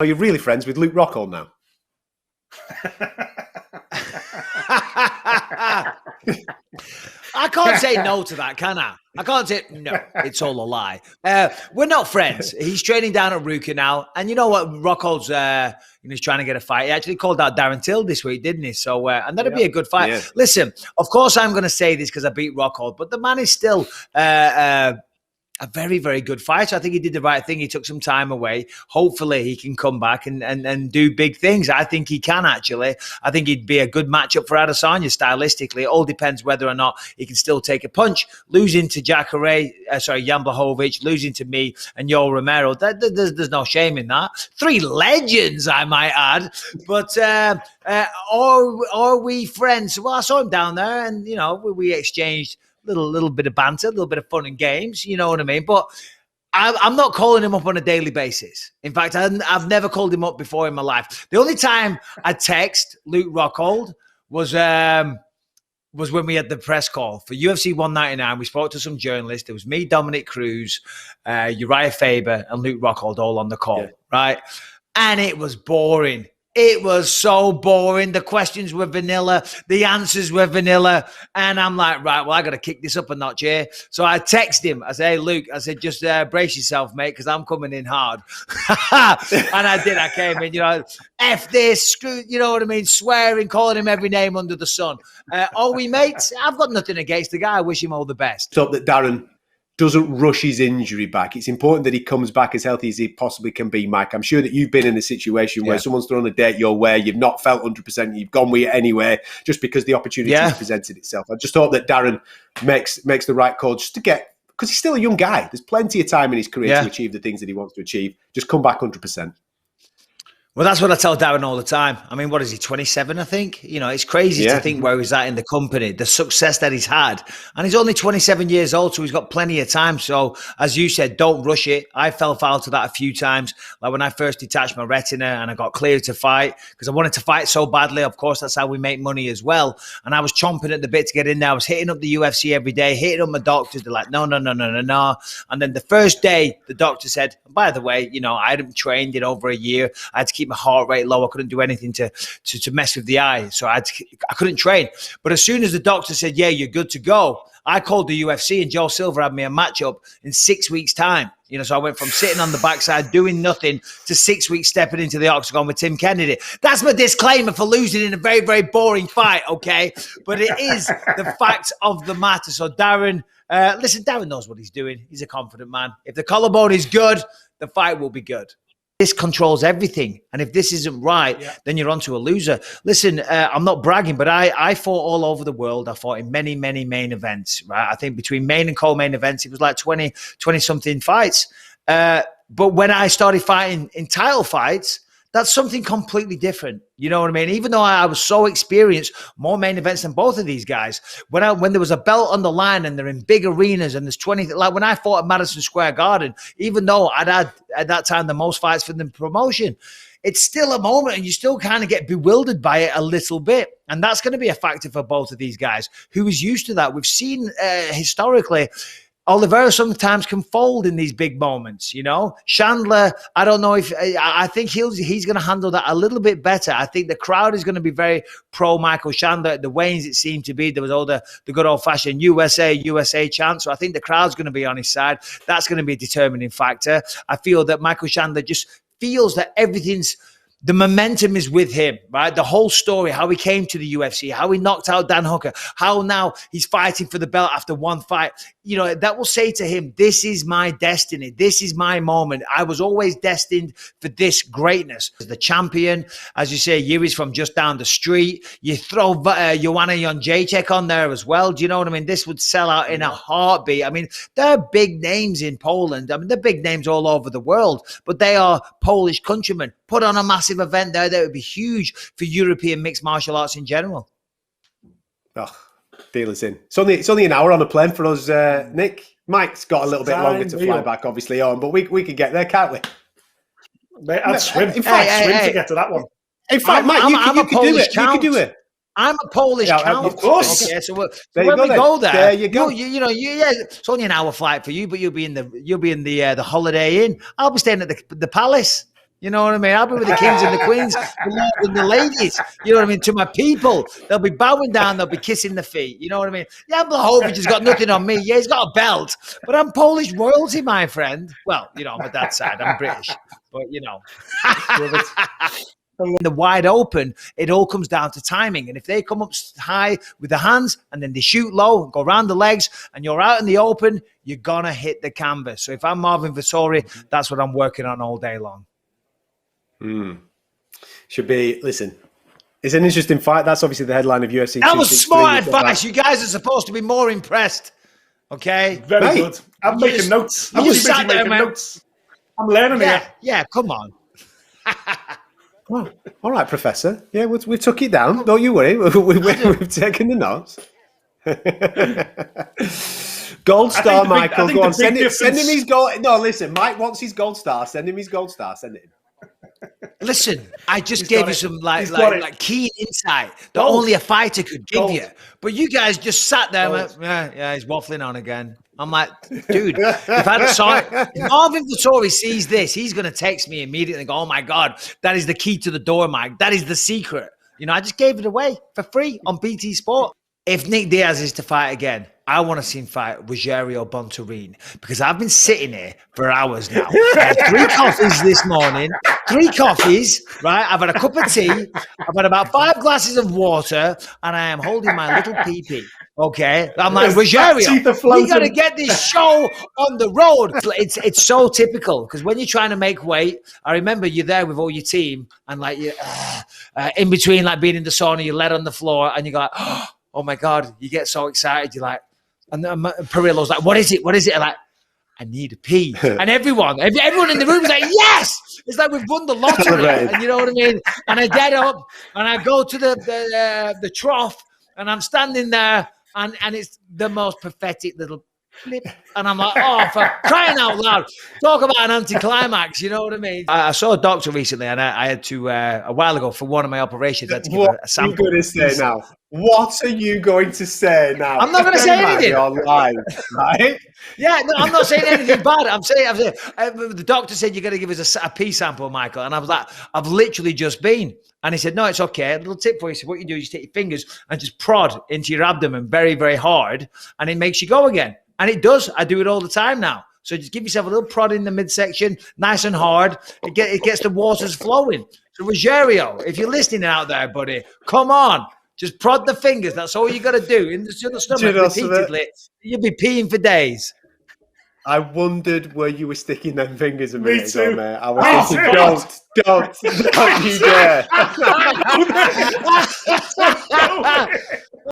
Are you really friends with Luke Rockhold now? I can't say no to that, can I? I can't say no. It's all a lie. We're not friends. He's training down at Ruka now, and you know what? Rockhold's he's trying to get a fight. He actually called out Darren Till this week, didn't he? So and that'd be a good fight. Yeah. Listen, of course I'm going to say this because I beat Rockhold, but the man is still a very, very good fighter. I think he did the right thing. He took some time away. Hopefully he can come back and do big things. I think he can, actually. I think he'd be a good matchup for Adesanya stylistically. It all depends whether or not he can still take a punch. Losing to Jan Blachowicz, losing to me and Yoel Romero, there's no shame in that. 3 legends, I might add. But are we friends? Well, I saw him down there and, we exchanged little bit of banter, a little bit of fun and games, you know what I mean? But I'm not calling him up on a daily basis. In fact, I've never called him up before in my life. The only time I text Luke Rockhold was when we had the press call for UFC 199. We spoke to some journalists. It was me, Dominic Cruz, Uriah Faber, and Luke Rockhold all on the call, right? And it was boring. It was so boring. The questions were vanilla. The answers were vanilla. And I'm like, right, well, I got to kick this up a notch here. So I text him. I said, hey, Luke, just brace yourself, mate, because I'm coming in hard. And I did. I came in, F this, screw, you know what I mean? Swearing, calling him every name under the sun. Are we mates? I've got nothing against the guy. I wish him all the best. So that Darren doesn't rush his injury back. It's important that he comes back as healthy as he possibly can be, Mike. I'm sure that you've been in a situation where someone's thrown a date your way, you've not felt 100%, you've gone with it anyway, just because the opportunity has presented itself. I just hope that Darren makes the right call just to get, because he's still a young guy. There's plenty of time in his career to achieve the things that he wants to achieve. Just come back 100%. Well, that's what I tell Darren all the time. I mean, what is he, 27, I think? It's crazy to think where he's at in the company, the success that he's had. And he's only 27 years old, so he's got plenty of time. So, as you said, don't rush it. I fell foul to that a few times. Like when I first detached my retina and I got cleared to fight because I wanted to fight so badly. Of course, that's how we make money as well. And I was chomping at the bit to get in there. I was hitting up the UFC every day, hitting up my doctors. They're like, no. And then the first day, the doctor said, by the way, I hadn't trained in over a year. I had to keep my heart rate low. I couldn't do anything to mess with the eye. So I couldn't train. But as soon as the doctor said, yeah, you're good to go, I called the UFC and Joe Silver had me a matchup in 6 weeks' time. So I went from sitting on the backside doing nothing to 6 weeks stepping into the octagon with Tim Kennedy. That's my disclaimer for losing in a very, very boring fight, okay? But it is the fact of the matter. So Darren, listen, Darren knows what he's doing. He's a confident man. If the collarbone is good, the fight will be good. This controls everything. And if this isn't right, then you're onto a loser. Listen, I'm not bragging, but I fought all over the world. I fought in many, many main events, right? I think between main and co-main events, it was like 20-something fights. But when I started fighting in title fights, that's something completely different. You know what I mean? Even though I was so experienced, more main events than both of these guys. When there was a belt on the line and they're in big arenas and there's 20, like when I fought at Madison Square Garden, even though I'd had at that time the most fights for the promotion, it's still a moment and you still kind of get bewildered by it a little bit. And that's going to be a factor for both of these guys who is used to that. We've seen historically, Oliveira sometimes can fold in these big moments, Chandler, I don't know if I think he's going to handle that a little bit better. I think the crowd is going to be very pro Michael Chandler. At the Waynes, it seemed to be there was all the good old fashioned USA chant. So I think the crowd's going to be on his side. That's going to be a determining factor. I feel that Michael Chandler just feels that the momentum is with him, right? The whole story, how he came to the UFC, how he knocked out Dan Hooker, how now he's fighting for the belt after one fight. That will say to him, this is my destiny. This is my moment. I was always destined for this greatness. As the champion, as you say, Yuri's from just down the street. You throw Joanna Jędrzejczyk on there as well. Do you know what I mean? This would sell out in a heartbeat. I mean, there are big names in Poland. I mean, they're big names all over the world, but they are Polish countrymen. Put on a massive event there that would be huge for European mixed martial arts in general. Oh, deal is in. It's only an hour on a plane for us, Nick. Mike's got a little bit longer to fly back, obviously, on, but we could get there, can't we? Mate, I'd swim. In fact, swim to get to that one. In fact, Mike, you could do it. You could do it. I'm a Polish count. Of course. Okay, so when we go there, there you go. It's only an hour flight for you, but you'll be in the Holiday Inn. I'll be staying at the Palace. You know what I mean? I'll be with the kings and the queens, the lords and the ladies. You know what I mean? To my people, they'll be bowing down, they'll be kissing the feet. You know what I mean? Yeah, Blahovic has got nothing on me. Yeah, he's got a belt, but I'm Polish royalty, my friend. Well, you know, on my dad's side, I'm British, but you know. In the wide open, it all comes down to timing. And if they come up high with the hands and then they shoot low and go around the legs and you're out in the open, you're going to hit the canvas. So if I'm Marvin Vettori, that's what I'm working on all day long. Should be, listen, it's an interesting fight. That's obviously the headline of UFC. That was smart advice. You guys are supposed to be more impressed. Okay? Very good. I'm making notes. I'm busy making notes. I'm learning here. Yeah, come on. Oh, all right, Professor. Yeah, we took it down. Don't you worry. We've taken the notes. Gold star, Michael. Go on. Send him his gold. No, listen. Mike wants his gold star. Send him his gold star. Send it him. Listen, I just gave you some like key insight that only a fighter could give you. But you guys just sat there and went, yeah, he's waffling on again. I'm like, dude, if Marvin Vettori sees this, he's going to text me immediately and go, oh my God, that is the key to the door, Mike. That is the secret. You know, I just gave it away for free on BT Sport. If Nick Diaz is to fight again, I want to see him fight Rogerio Bontorin because I've been sitting here for hours now. I had 3 coffees this morning, 3 coffees, right? I've had a cup of tea. I've had about 5 glasses of water, and I am holding my little pee-pee. Okay, I'm like, Rogerio, we got to get this show on the road. It's so typical because when you're trying to make weight, I remember you're there with all your team and like you in between like being in the sauna, you're led on the floor and you go, oh my God, you get so excited. You're like, and Perillo's like, what is it? I'm like, I need a pee. And everyone in the room is like, yes! It's like we've won the lottery. And you know what I mean? And I get up and I go to the trough and I'm standing there and it's the most pathetic little flip. And I'm like, oh, for crying out loud. Talk about an anticlimax, you know what I mean? I saw a doctor recently and I had to, a while ago for one of my operations, I had to give a sample. What are you going to say now? What are you going to say now? I'm not going to say anything. You're lying, right? Yeah, no, I'm not saying anything bad. I'm saying the doctor said you're going to give us a pee sample, Michael. And I was like, I've literally just been. And he said, no, it's okay. A little tip for you. He said, what you do is you take your fingers and just prod into your abdomen very, very hard. And it makes you go again. And it does. I do it all the time now. So just give yourself a little prod in the midsection, nice and hard. It gets the waters flowing. So Rogerio, if you're listening out there, buddy, come on. Just prod the fingers. That's all you got to do in the stomach repeatedly. You'll be peeing for days. I wondered where you were sticking them fingers a minute ago, mate. I was thinking, don't you dare.